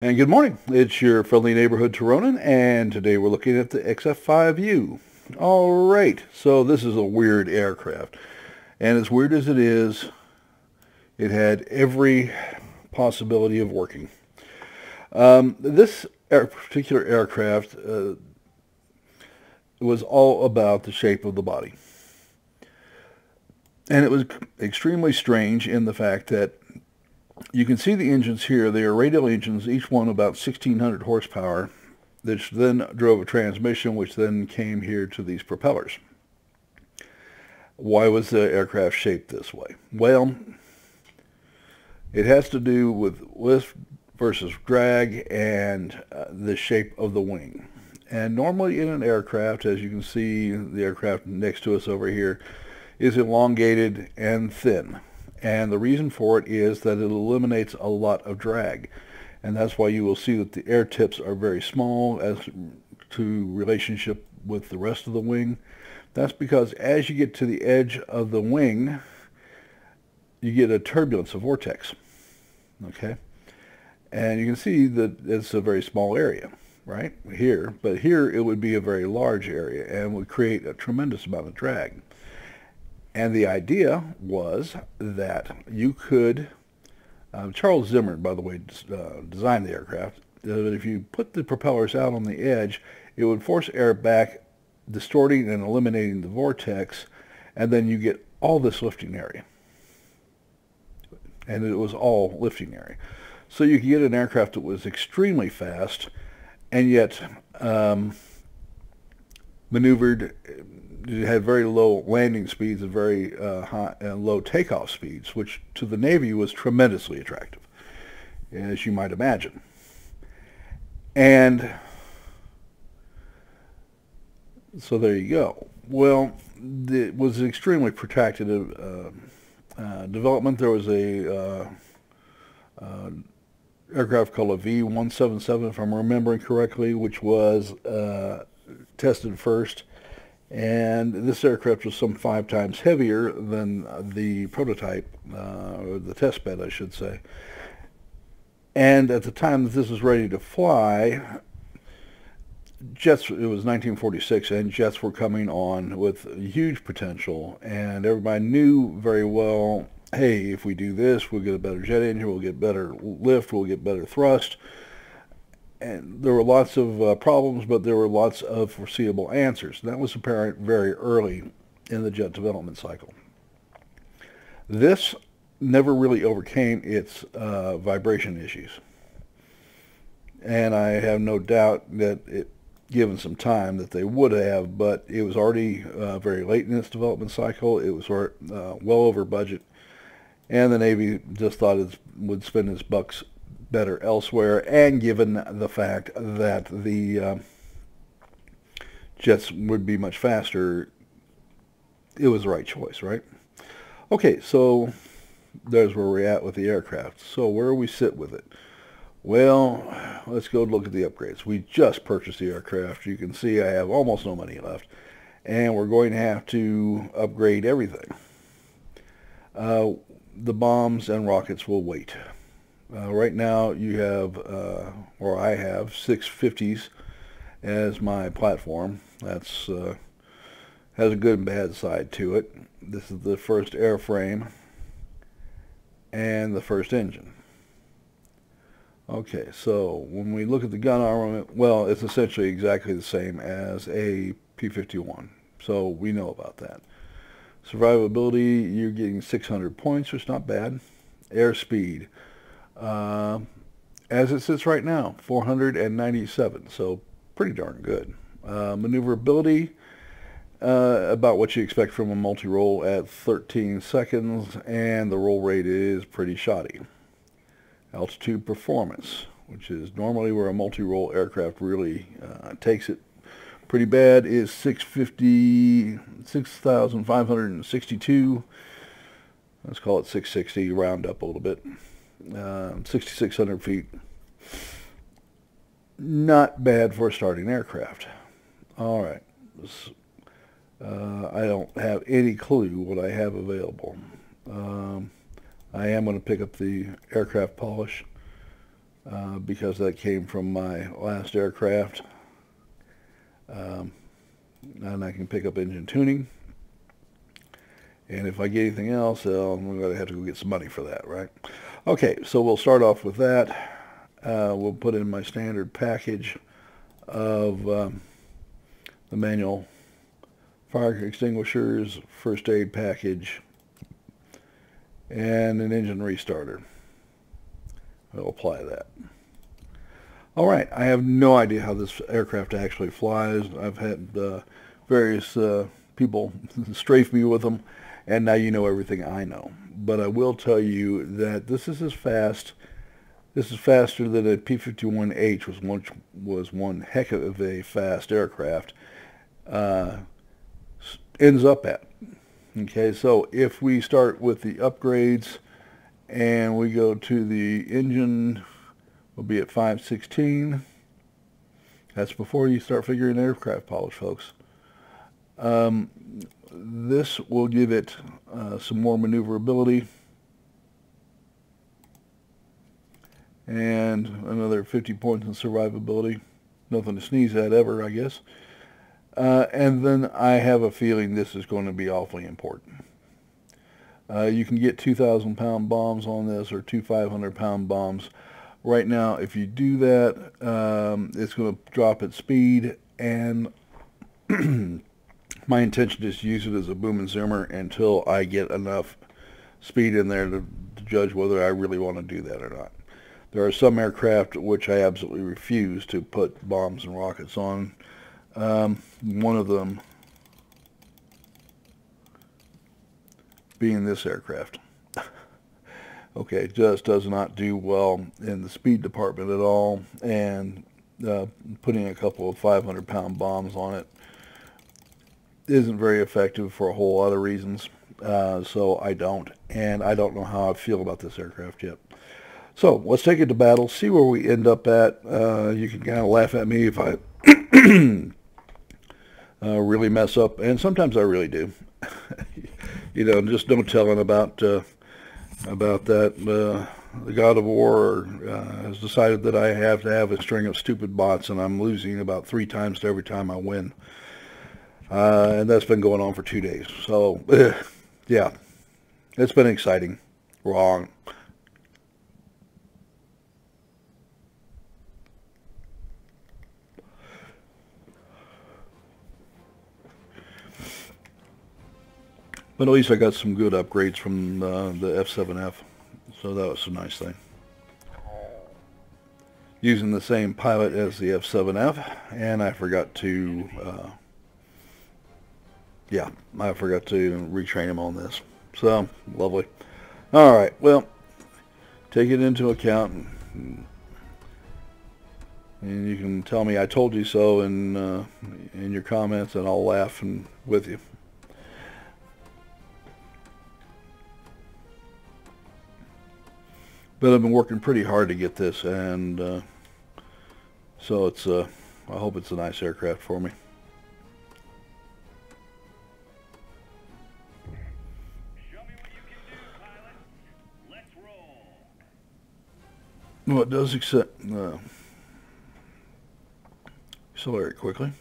And good morning. It's your friendly neighborhood Tironan, and today we're looking at the XF5U. All right, so this is a weird aircraft, and as weird as it is, it had every possibility of working. This particular aircraft was all about the shape of the body, and it was extremely strange in the fact that you can see the engines here. They are radial engines, each one about 1,600 horsepower, which then drove a transmission, which then came here to these propellers. Why was the aircraft shaped this way? Well, it has to do with lift versus drag and the shape of the wing. And normally in an aircraft, as you can see, the aircraft next to us over here is elongated and thin. And the reason for it is that it eliminates a lot of drag. And that's why you will see that the air tips are very small as to relationship with the rest of the wing. That's because as you get to the edge of the wing, you get a turbulence, a vortex. Okay? And you can see that it's a very small area, right? Here. But here it would be a very large area and would create a tremendous amount of drag. And the idea was that you could, Charles Zimmer, by the way, designed the aircraft, that if you put the propellers out on the edge, it would force air back, distorting and eliminating the vortex, and then you get all this lifting area. And it was all lifting area. So you could get an aircraft that was extremely fast, and yet maneuvered. It had very low landing speeds and very high and low takeoff speeds, which to the Navy was tremendously attractive, as you might imagine. And so there you go. Well, it was an extremely protracted development. There was a aircraft called a V-177, if I'm remembering correctly, which was tested first. And this aircraft was some 5 times heavier than the prototype, or the test bed, I should say. And at the time that this was ready to fly, jets, it was 1946, and jets were coming on with huge potential. And everybody knew very well, hey, if we do this, we'll get a better jet engine, we'll get better lift, we'll get better thrust. And there were lots of problems, but there were lots of foreseeable answers. And that was apparent very early in the jet development cycle. This never really overcame its vibration issues. And I have no doubt that given some time that they would have, but it was already very late in its development cycle. It was well over budget. And the Navy just thought it would spend its bucks better elsewhere, and given the fact that the jets would be much faster, it was the right choice, right? Okay, so there's where we're at with the aircraft. So where do we sit with it? Well, let's go look at the upgrades. We just purchased the aircraft. You can see I have almost no money left, and we're going to have to upgrade everything. The bombs and rockets will wait. Right now you have, or I have, 650s as my platform. That's has a good and bad side to it. This is the first airframe and the first engine. Okay, so when we look at the gun armament, well, it's essentially exactly the same as a P-51. So we know about that. Survivability, you're getting 600 points, which is not bad. Airspeed. As it sits right now, 497, so pretty darn good. Maneuverability, about what you expect from a multi-roll at 13 seconds, and the roll rate is pretty shoddy. Altitude performance, which is normally where a multi-roll aircraft really takes it pretty bad, is 6,562. Let's call it 660, round up a little bit. 6,600 feet. Not bad for a starting aircraft. All right. I don't have any clue what I have available. I am going to pick up the aircraft polish. because that came from my last aircraft. And I can pick up engine tuning. And if I get anything else, I'm going to have to go get some money for that, right? Okay, so we'll start off with that. We'll put in my standard package of the manual fire extinguishers, first aid package, and an engine restarter. I'll apply that. All right, I have no idea how this aircraft actually flies. I've had various people strafe me with them, and now you know everything I know. But I will tell you that this is as fast. This is faster than a P-51H, which was one heck of a fast aircraft, ends up at. Okay, so if we start with the upgrades and we go to the engine, we'll be at 516. That's before you start figuring aircraft polish, folks. This will give it some more maneuverability and another 50 points in survivability. Nothing to sneeze at ever, I guess. And then I have a feeling this is going to be awfully important. You can get 2,000-pound bombs on this, or two 500-pound bombs. Right now, if you do that, it's going to drop its speed, and my intention is to use it as a boom and zoomer until I get enough speed in there to judge whether I really want to do that or not. There are some aircraft which I absolutely refuse to put bombs and rockets on. One of them being this aircraft. Okay, it just does not do well in the speed department at all, and putting a couple of 500-pound bombs on it isn't very effective for a whole lot of reasons. So I don't, and I don't know how I feel about this aircraft yet. So let's take it to battle, see where we end up at. You can kind of laugh at me if I really mess up, and sometimes I really do. You know, just no telling about that. The God of War has decided that I have to have a string of stupid bots, and I'm losing about 3 times to every time I win. And that's been going on for 2 days. So, yeah, it's been exciting. Wrong. But at least I got some good upgrades from the F7F, so that was a nice thing. Using the same pilot as the F7F, and I forgot to, I forgot to retrain him on this. So, lovely. Alright, well, take it into account, and you can tell me I told you so in your comments, and I'll laugh with you. But I've been working pretty hard to get this, and so it's I hope it's a nice aircraft for me. Show me what you can do, pilot. Let's roll. Well, it does accelerate quickly,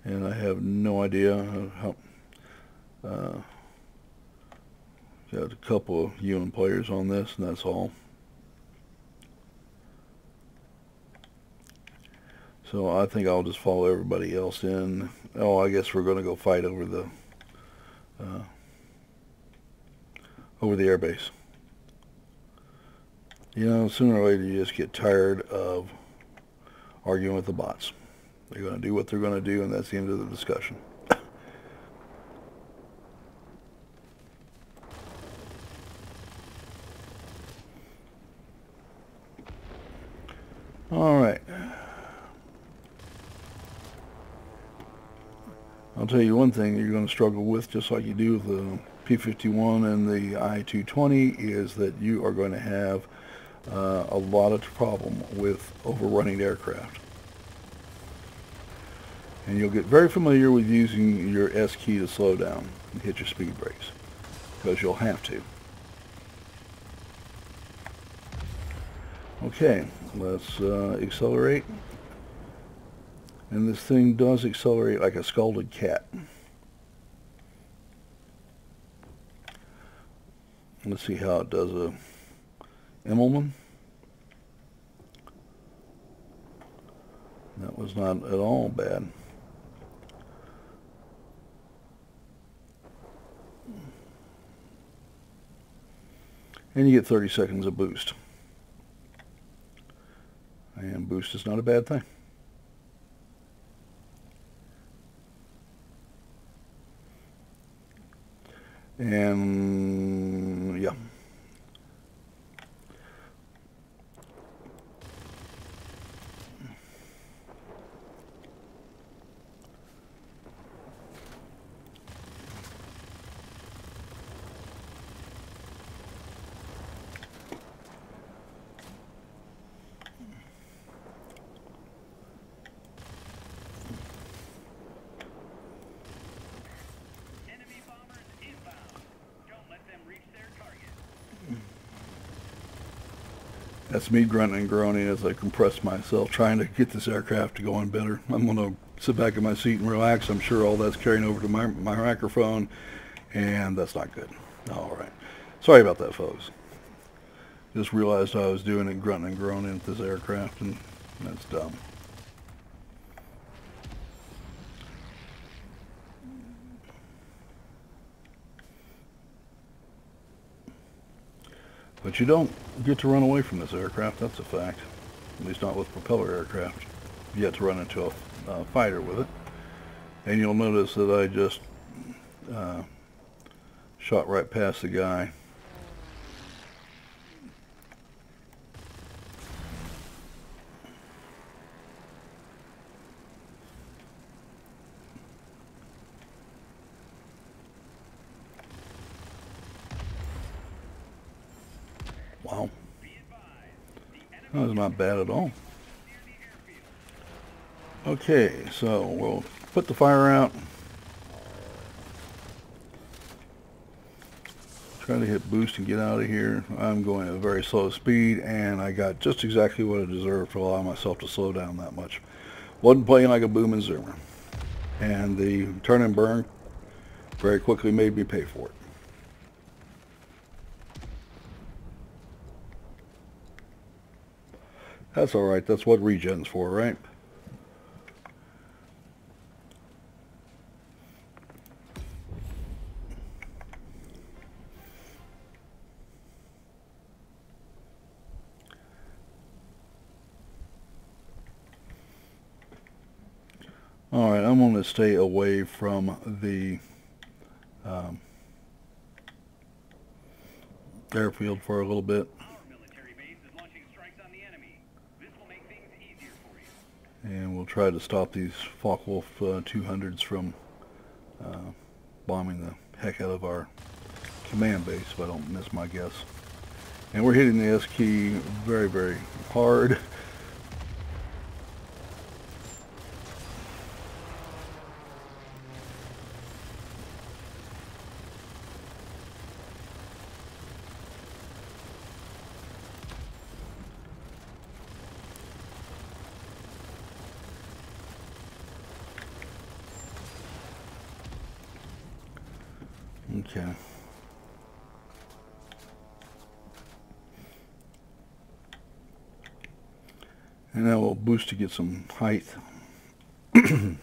and I have no idea how. Got a couple of UN players on this, and that's all. So I think I'll just follow everybody else in. Oh, I guess we're going to go fight over the airbase. You know, sooner or later you just get tired of arguing with the bots. They're going to do what they're going to do, and that's the end of the discussion. All right. I'll tell you one thing you're going to struggle with, just like you do with the P-51 and the I-220, is that you are going to have a lot of problem with overrunning aircraft. And you'll get very familiar with using your S key to slow down and hit your speed brakes, because you'll have to. Okay, let's accelerate. And this thing does accelerate like a scalded cat. Let's see how it does a Immelman. That was not at all bad. And you get 30 seconds of boost. And boost is not a bad thing. And yeah. Enemy bombers inbound. Don't let them reach their target. That's me grunting and groaning as I compress myself, trying to get this aircraft to go on better. I'm going to sit back in my seat and relax. I'm sure all that's carrying over to my microphone, and that's not good. All right. Sorry about that, folks. Just realized I was doing it grunting and groaning at this aircraft, and that's dumb. But you don't get to run away from this aircraft, that's a fact. At least not with propeller aircraft. You have to run into a fighter with it. And you'll notice that I just shot right past the guy. Wow. That was not bad at all. Okay, so we'll put the fire out. Try to hit boost and get out of here. I'm going at a very slow speed, and I got just exactly what I deserved for allowing myself to slow down that much. Wasn't playing like a boom and zoomer. And the turn and burn very quickly made me pay for it. That's alright, that's what regen's for, right? Alright, I'm going to stay away from the airfield for a little bit. Our military base is launching strikes on the enemy. This will make things easier for you. And we'll try to stop these Focke-Wulf 200s from bombing the heck out of our command base if I don't miss my guess. And we're hitting the S key very, very hard. Okay. And now we'll boost to get some height. And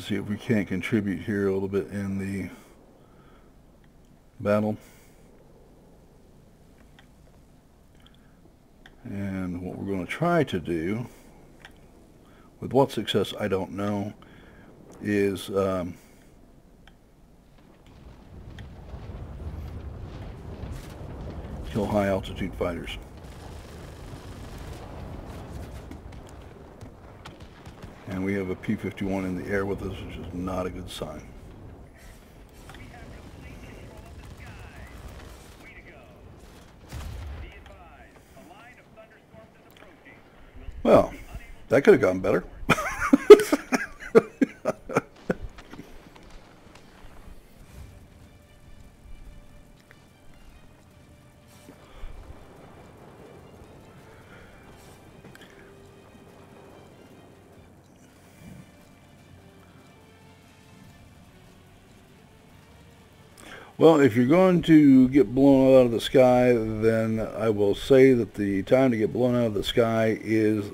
see if we can't contribute here a little bit in the battle. And what we're going to try to do, with what success I don't know, is kill high altitude fighters. And we have a P-51 in the air with us, which is not a good sign. We have complete control of the sky. Way to go. Be advised, a line of thunderstorms is approaching. Well, That could have gone better. Well, if you're going to get blown out of the sky, then I will say that the time to get blown out of the sky is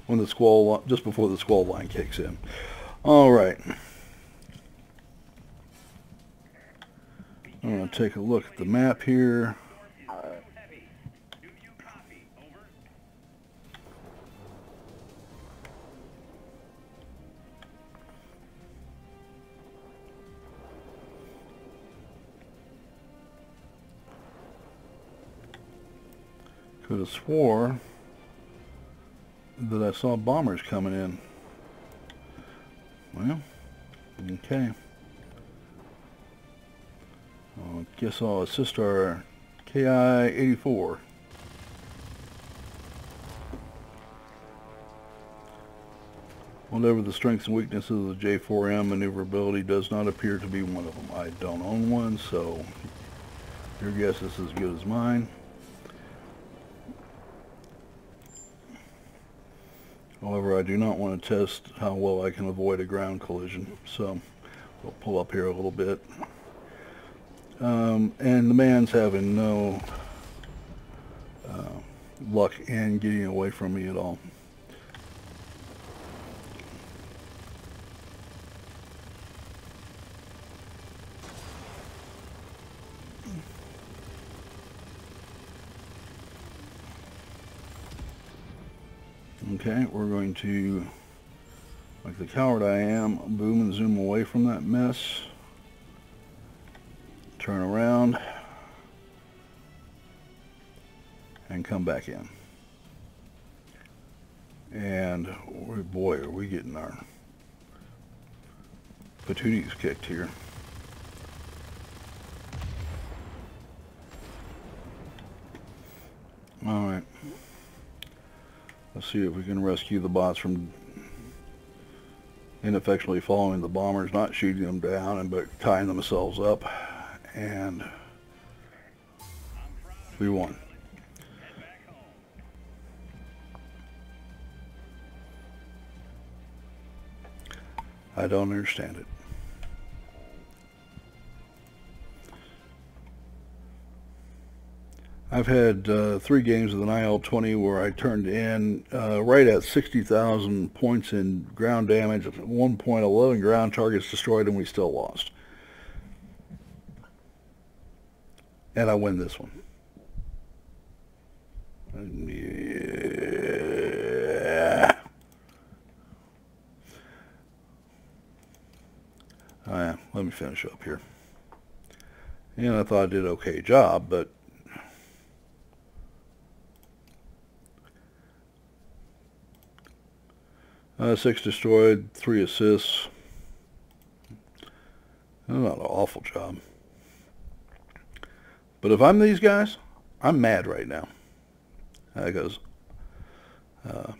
when the squall, just before the squall line kicks in. All right. I'm going to take a look at the map here. Could have swore that I saw bombers coming in. Well, okay. I guess I'll assist our KI-84. Whatever the strengths and weaknesses of the J4M, maneuverability does not appear to be one of them. I don't own one, so your guess is as good as mine. However, I do not want to test how well I can avoid a ground collision, so we'll pull up here a little bit. And the man's having no luck in getting away from me at all. Okay, we're going to, like the coward I am, boom and zoom away from that mess. Turn around and come back in. And boy, are we getting our patooties kicked here. Alright. Let's see if we can rescue the bots from ineffectually following the bombers, not shooting them down, but tying themselves up. And we won. I don't understand it. I've had 3 games with an IL-20 where I turned in right at 60,000 points in ground damage, at 1.11 ground targets destroyed, and we still lost. And I win this one. Yeah. Let me finish up here. And I thought I did an okay job, but 6 destroyed, 3 assists. Not an awful job. But if I'm these guys, I'm mad right now. Because I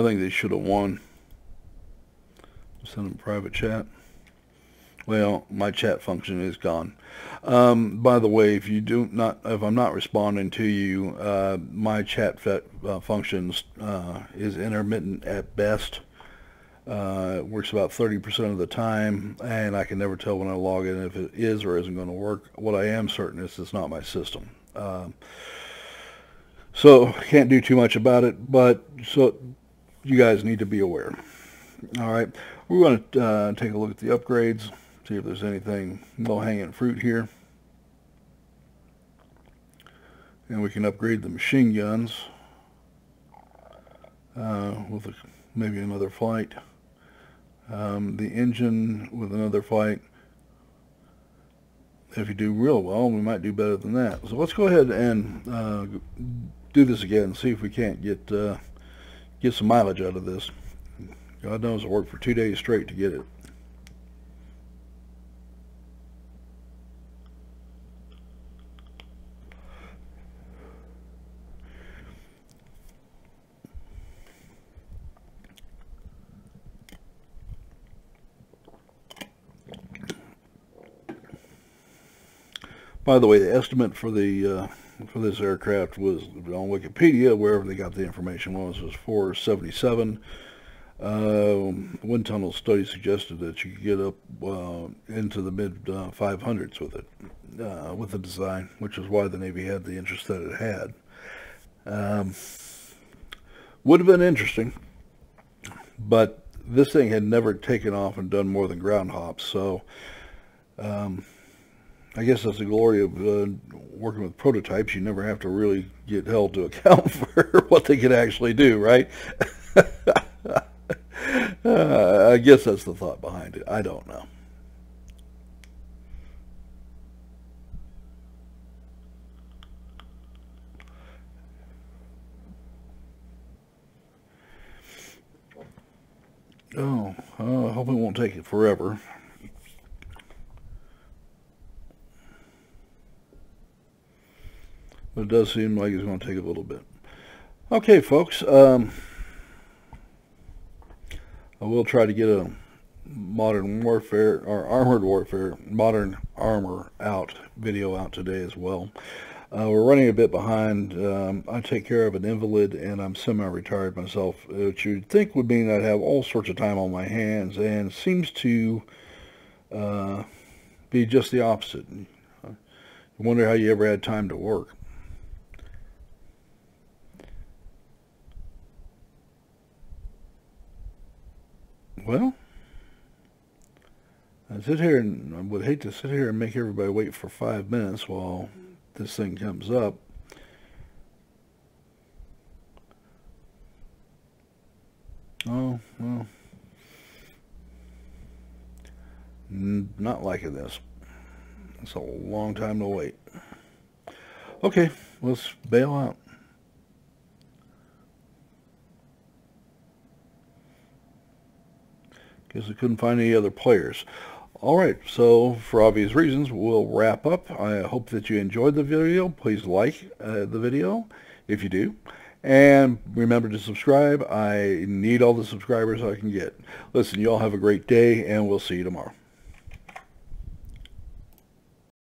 think they should have won. Send them private chat. Well, my chat function is gone. By the way, if I'm not responding to you, my chat functions is intermittent at best. It works about 30% of the time, and I can never tell when I log in if it is or isn't going to work. What I am certain is it's not my system. So I can't do too much about it, but so you guys need to be aware. All right, we're going to take a look at the upgrades, see if there's anything low-hanging fruit here. And we can upgrade the machine guns with maybe another flight. The engine with another flight. If you do real well, we might do better than that. So let's go ahead and do this again and see if we can't get some mileage out of this. God knows I worked for 2 days straight to get it. By the way, the estimate for this aircraft was on Wikipedia, wherever they got the information was 477. Wind tunnel study suggested that you could get up into the mid 500s with it, with the design, which is why the Navy had the interest that it had. Would have been interesting, but this thing had never taken off and done more than ground hops, so I guess that's the glory of working with prototypes. You never have to really get held to account for what they can actually do, right? I guess that's the thought behind it. I don't know. Oh, I hope it won't take it forever. But it does seem like it's going to take a little bit. Okay, folks. I will try to get a modern warfare, or armored warfare, modern armor out video out today as well. We're running a bit behind. I take care of an invalid, and I'm semi-retired myself, which you'd think would mean I'd have all sorts of time on my hands, and seems to be just the opposite. I wonder how you ever had time to work. Well, I sit here and I would hate to sit here and make everybody wait for 5 minutes while this thing comes up. Oh, well, not liking this. It's a long time to wait. Okay, let's bail out. Guess I couldn't find any other players. Alright, so for obvious reasons, we'll wrap up. I hope that you enjoyed the video. Please like the video if you do. And remember to subscribe. I need all the subscribers I can get. Listen, you all have a great day, and we'll see you tomorrow.